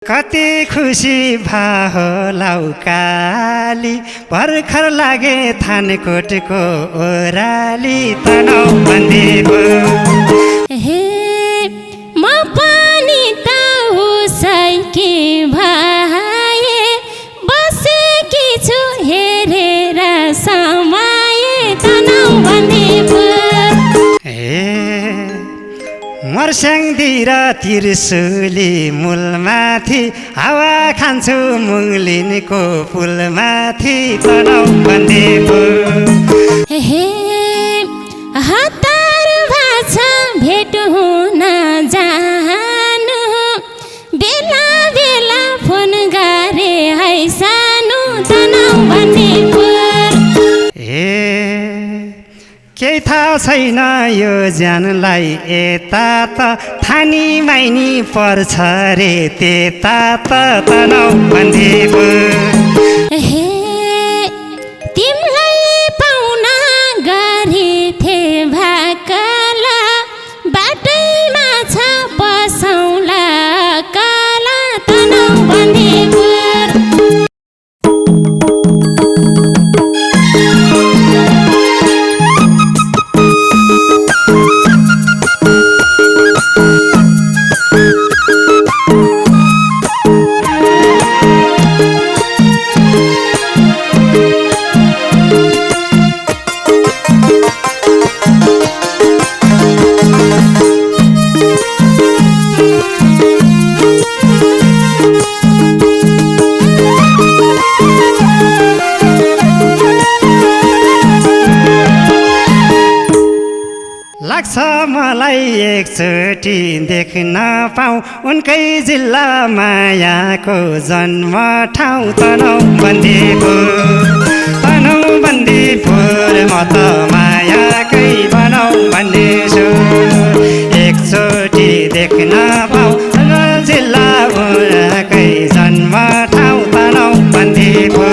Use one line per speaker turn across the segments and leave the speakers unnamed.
कति खुसी भाहोलाउ काली भर्खर लागे थानकोटको ओराली तनाउ बन्दीको
हे म पनि त उसैकी भाए बसेकी छु हेरेर समाए तनाउ बन्दीको
मर्स्याङतिर त्रिशुली मूलमाथि हावा खान्छु मुङ्लिनको पुलमाथि तनाउ बन्दीको
हे हतार भाषा भेट हुन जानु बेला बेला फोन गरे है सानो तनाउ बन्दीको
केही थाहा छैन यो ज्यानलाई यता त थानी माइनी पर्छ रे त्यता त तनाउ बन्दीको
हे तिमीलाई पाउन गरेथे भाकला बाटैमा छ बसौला कला तनाउ बन्दीको
लाग्छ मलाई एकचोटि देख्न पाऊँ उनकै जिल्ला मायाको जन्म ठाउँ तनाउ बन्दीको म त मायाकै बनाउ भन्नेछु एकचोटि देख्न पाऊँ जिल्ला उनकै जन्म ठाउँ तनाउ बन्दीको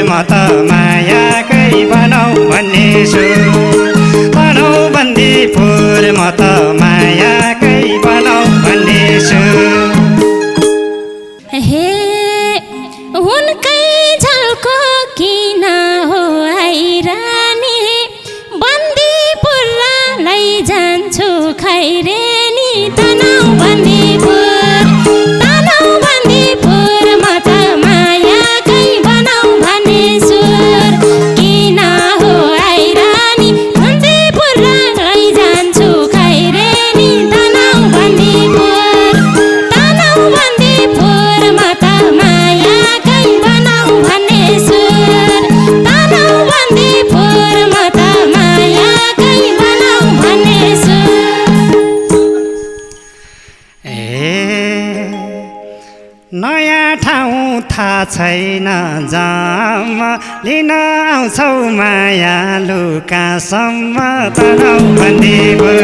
म त मायाकै बनाउ भन्नेछु तनाउ बन्दीपुर म त मायाकै बनाउ भन्नेछु
हे उनकै झल्को किन हो आइरानी बन्दीपुर लैजान्छु खैरेनी तनाउ बन्दीपुर म त मायाकै बनाउ भन्नेछु किन हो आइरानी बन्दीपुर लैजान्छु खैरेनी तनाउ बन्दीपुर म त मायाकै बनाउ भन्नेछु तनाउ बन्दीपुर म त मायाकै बनाउ भन्नेछु
नयाँ ठाउँ थाहा छैन जाम लिन आउँछौ मायालु कहाँसम्म तनाउ बन्दीपुर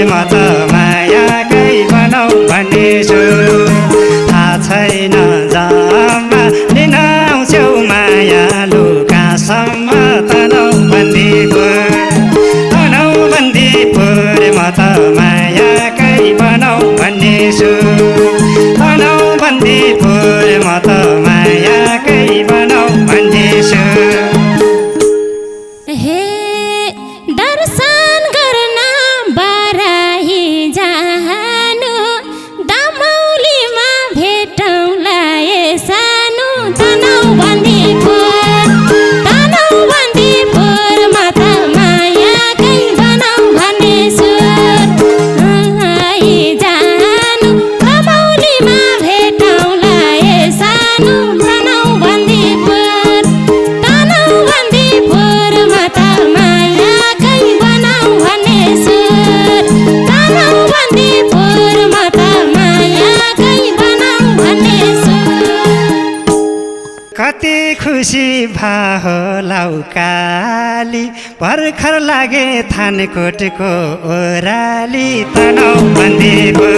म त मायाकै बनाउ भन्नेछु थाहा छैन जाम लिन आउँछौ मायालु कहाँसम्म तनाउ बन्दीपुर म त मायाकै बनाउ भन्नेछु तनाउ बन्दीपुर म त मायाकै बनाउ भन्नेछु
हे दर्शन गर्न बाराही जानु दमौलीमा भेटौँला ए सानो तनाउ बन्दीपुर म त मायाकै बनाउ भन्नेछु जानु दमौलीमा भेटौँला ए सानो तनाउ बन्दीपुर म त मायाकै बनाउ भन्नेछु तनाउ बन्दीपुर म त मायाकै बनाउ भन्नेछु
कति खुसी भाहोलाउ काली भर्खर लागे थानकोटको ओराली तनाउ बन्दीपुर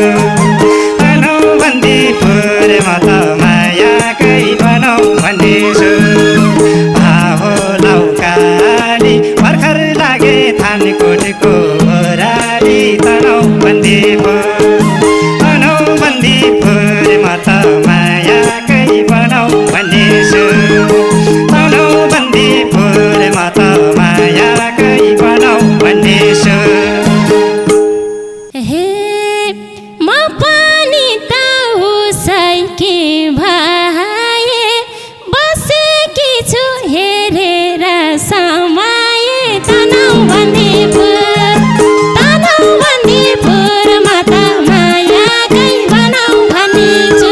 म त मायाकै बनाउ भन्नेछु भाहोलाउ काली भर्खर लागे थानकोटको ओराली तनाउ बन्दीपुर बनाऊ बन्दीपुर म त मायाकै बनाऊ भन्नेछु बनाऊ बन्दीपुर म त मायाकै बनाऊ भन्नेछु
हे म पनि त उसैकी भए बसेकी छु हेरेर समाए तनौ बन्दीपुर म त मायाकै बनाऊ भन्नेछु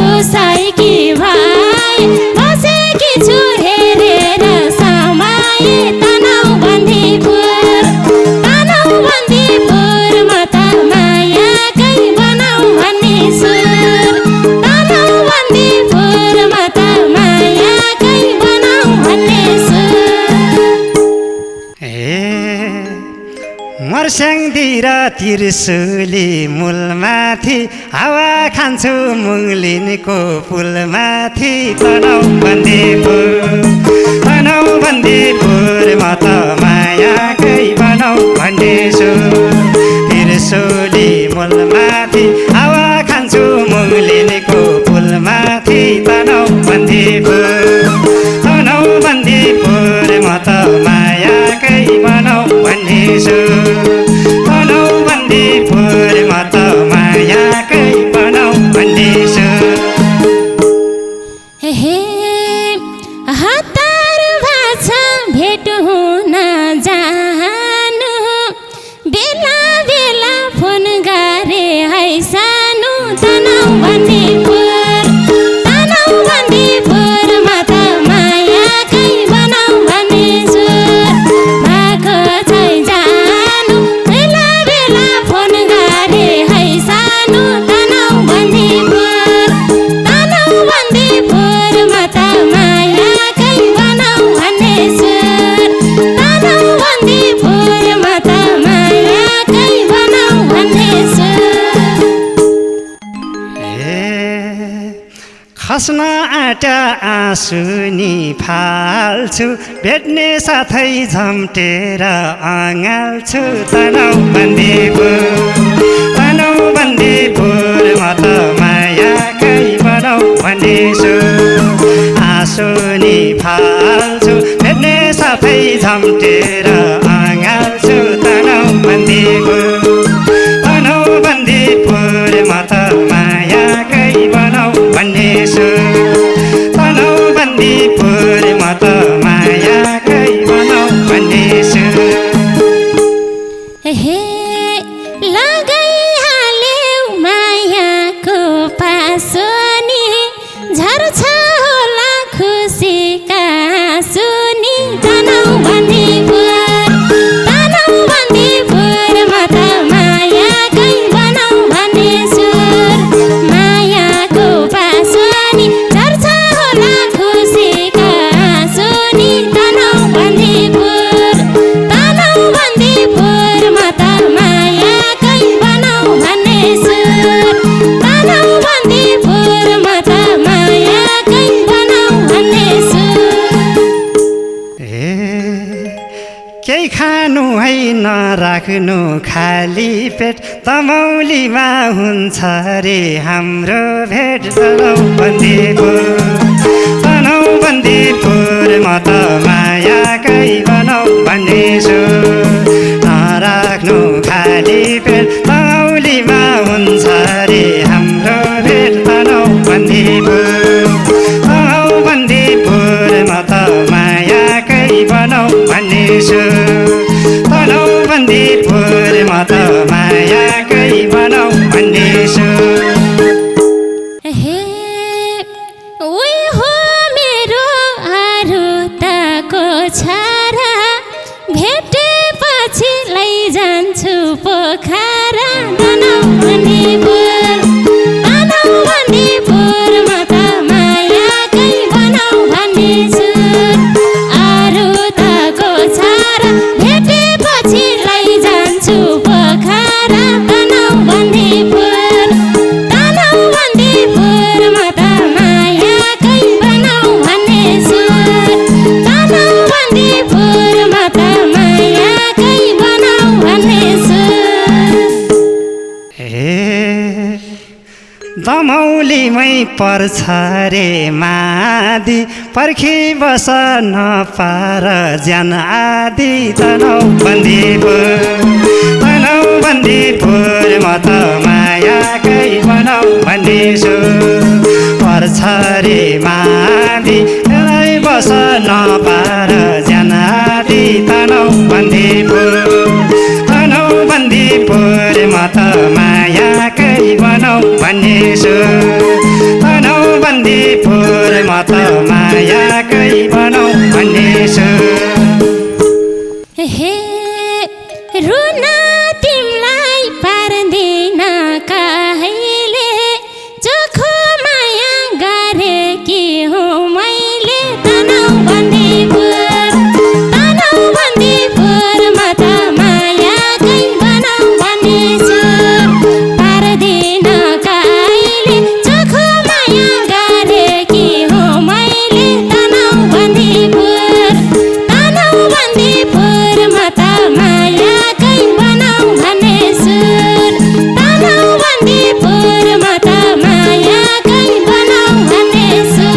उसैकी भए बसेकी छु हेरेर समाए तनौ बन्दीपुर म त मायाकै बनाऊ भन्नेछु तनौ बन्दीपुर म त मायाकै बनाऊ भन्नेछु
मर्स्याङतिर त्रिशुली मूलमाथि हावा खान्छु मुङ्लिनको पुलमाथि तनौ बन्दीपुर म त मायाकै बनाऊ भन्नेछु त्रिशुली मूलमाथि हावा खान्छु मुङ्लिनको पुलमाथि तनौ बन्दीपुर म त मायाकै बनाऊ भन्नेछु तनौ बन्दीपुर म त मायाकै बनाऊ भन्नेछु
हे हतार भाषा भेट हुन जानु बेला बेला फोन गरे है सानो तनौ बन्दीपुर म त मायाकै बनाऊ भन्नेछु भएको छै जानु बेला बेला फोन गरे है सानो तनौ बन्दीपुर म त मायाकै बनाऊ भन्नेछु तनौ बन्दीपुर म त मायाकै बनाऊ भन्नेछु
खस्न आँटा आँसु नि फाल्छु भेट्ने साथै झम्टेर अँगाल्छु तनौ बन्दीपुर म त मायाकै बनाऊ भन्नेछु आँसु नि फाल्छु भेट्ने साथै झम्टेर अँगाल्छु तनौ बन्दीपुर म त मायाकै बनाऊ भन्नेछु तनौ बन्दीपुर म त मायाकै बनाऊ भन्नेछु
हे लगाइहाल्यौ मायाको पासोनी झर्छ होला खुसीका आँसुनी तनौ बन्दीपुर म त मायाकै बनाऊ भन्नेछु मायाको पासोनी झर्छ होला खुसीका आँसुनी तनौ बन्दीपुर म त मायाकै बनाऊ भन्नेछु तनौ बन्दीपुर म त मायाकै बनाऊ भन्नेछु
केही खानु है नराख्नु खाली पेट तमौलीमा हुन्छ रे हाम्रो भेट तनौ बन्दीपुर म त मायाकै बनाऊ भन्नेछु नराख्नु खाली पेट तमौलीमा हुन्छ रे हाम्रो भेट तनौ बन्दीपुर म त मायाकै बनाऊ भन्नेछु तनौ बन्दीपुर म त मायाकै बनाऊ भन्नेछु
हे उही हो मेरो आरुताको छारा भेटेपछि लैजान्छु पोखरा
दमौलीमै पर्छ रे मादी पर्खी बस नपार ज्यान आदि तनौ बन्दीपुर म त मायाकै बनाऊ भन्ने छु पर्छ रे मादी बस नपार ज्यान आदि तनौ बन्दीपुर म त मायाकै बनाऊ भन्ने छु तनौ बन्दीपुर म त मायाकै बनाऊ भन्ने छु
हे रुन तिमलाई पार्दैन कहिले चोखो माया गरेकी हुँ मैले तनौ बन्दीपुर म त मायाकै बनाऊ भन्ने छु पार्दैन कहिले चोखो माया गरेकी हुँ मैले तनौ बन्दीपुर म त मायाकै बनाऊ भन्ने छु तनौ बन्दीपुर म त मायाकै बनाऊ भन्ने छु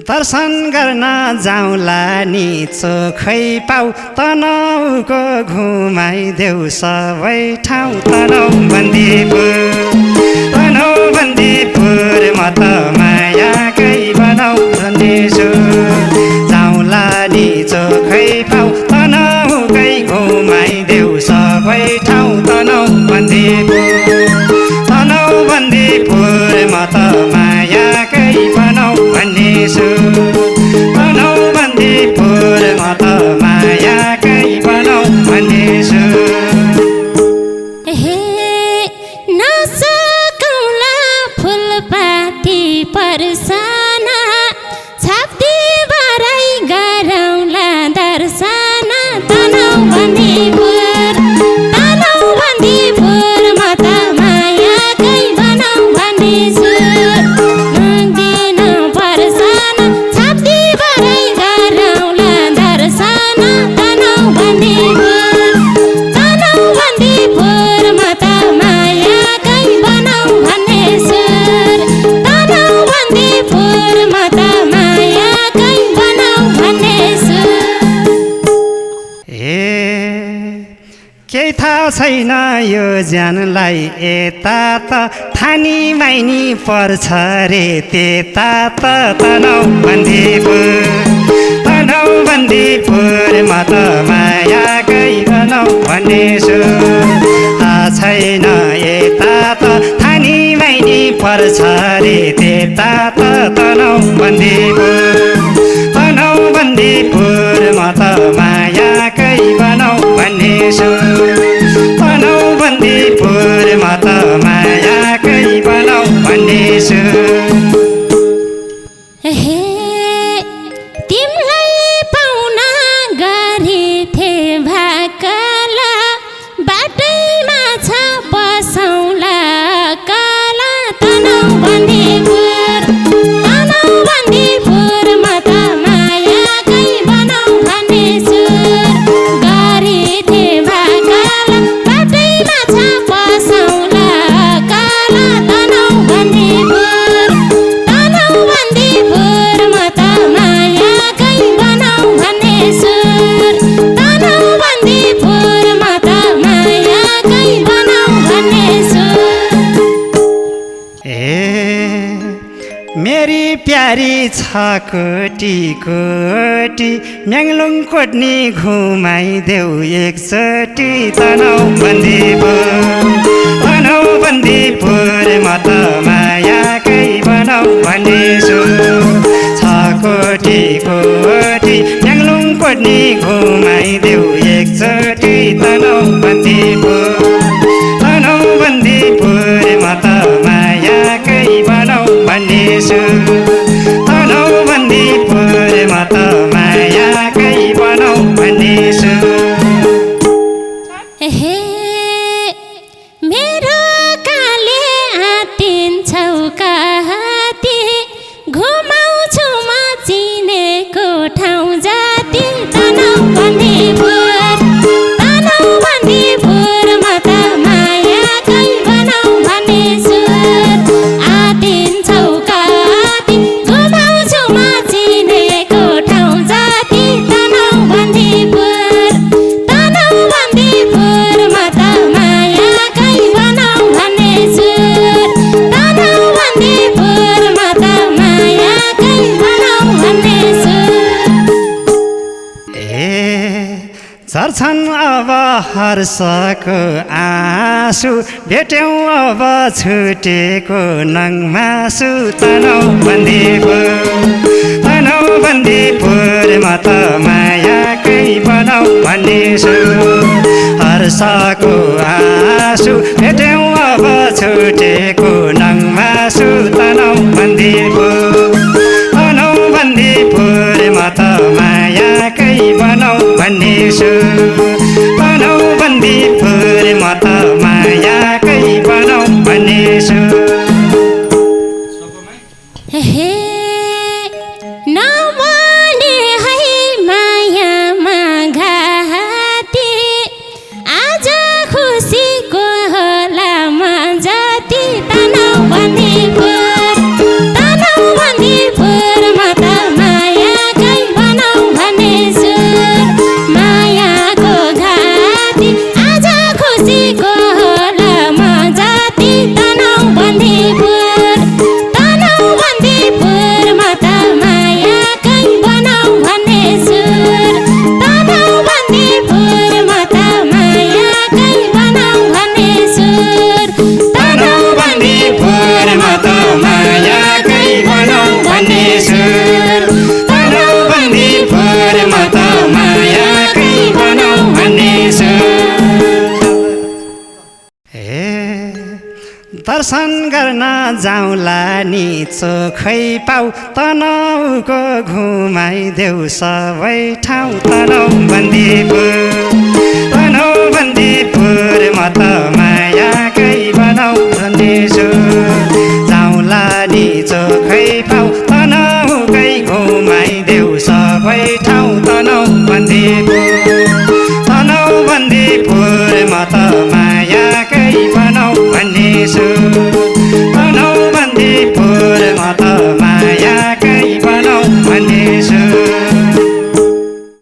दर्शन गर्न जाउँला नि चोखै पाउ तनहुको घुमाइदेऊ सबै ठाउँ तनौ बन्दीपुर म त मायाकै बनाऊ भन्ने छु जाउँला नि चोखै पाउ तनहुकै घुमाइदेऊ सबै ठाउँ तनौ बन्दीपुर म त मायाकै बनाऊ भन्ने छु तनौ बन्दीपुर म त मायाकै बनाऊ भन्ने छु
हे नसकौँला फुलपाती पर्सना छाप्ती बराई गरौँला दर्शन तनौ बन्दीपुर म त मायाकै बनाऊ भन्ने छु दिन पर्सन छाप्ती बराई गरौँला दर्शन तनौ बन्दीपुर म त मायाकै बनाऊ भन्ने छु तनौ बन्दीपुर म त मायाकै बनाऊ भन्ने छु
केही थाहा छैन यो ज्यानलाई यता त थानी माइनी पर्छ रे त्यता त तनौ बन्दीपुर म त मायाकै बनाऊ भन्ने छु थाहा छैन यता त थानी माइनी पर्छ रे त्यता त तनौ बन्दीपुर म त मायाकै बनाऊ भन्ने छु तनौ बन्दीपुर म त मायाकै बनाऊ भन्ने छु
हे तिमलाई पाउन गरेथे भाकला बाटैमा छ बसौँला कला तनौ बन्दीपुर म त मायाकै बनाऊ भन्ने छु गरेथे भाकला बाटैमा छ बसौँला कला तनौ बन्दीपुर म त मायाकै बनाऊ भन्ने छु तनौ बन्दीपुर म त मायाकै बनाऊ भन्ने छु
मेरी प्यारी छ कोटी म्याङलुङ कोट्नी घुमाइदेऊ एकचोटि तनौ बन्दीपुर म त मायाकै बनाऊ भन्ने छु छ कोटी म्याङलुङ कोट्नी घुमाइदेऊ एकचोटि तनौ बन्दीपुर म त मायाकै बनाऊ भन्ने छु तनौ बन्दीपुर म त मायाकै बनाऊ भन्ने छु
हे मेरो काले आतिन्छौ कति घुमाउँछु म चिनेको ठाउँ जाति तनौ बन्दीपुर
अब हर्षको आँसु भेट्यौँ अब छुटेको नङमासु तनौ बन्दीपुरमा त मायाकै बनाऊ भन्ने छु हर्षको आँसु भेट्यौँ अब छुटेको नङमासु तनौ बन्दीपुरमा त मायाकै बनाऊ भन्ने छु तनौ बन्दीपुरमा त मायाकै बनाऊ भन्ने छु
हे नमाने है मायामा घाती आज खुसीको होला मजाती तनौ बन्दीपुरमा त मायाकै बनाऊ भन्ने छु मायाको घाती आज खुसीको होला मजाती तनौ बन्दीपुरमा त मायाकै बनाऊ भन्ने छु तनौ बन्दीपुरमा त मायाकै बनाऊ भन्ने छु
तनौ बन्दीपुरमा त मायाकै बनाऊ भन्ने छु तनौ बन्दीपुरमा त मायाकै बनाऊ भन्ने छु दर्शन गर्न जाउँला नि चोखै पाउ तनहुको घुमाइदेऊ सबै ठाउँ तनौ बन्दीपुरमा त मायाकै बनाऊ भन्ने छु जाउँला नि चोखै पाउ तनहुकै घुमाइदेऊ सबै ठाउँ तनौ बन्दीपुर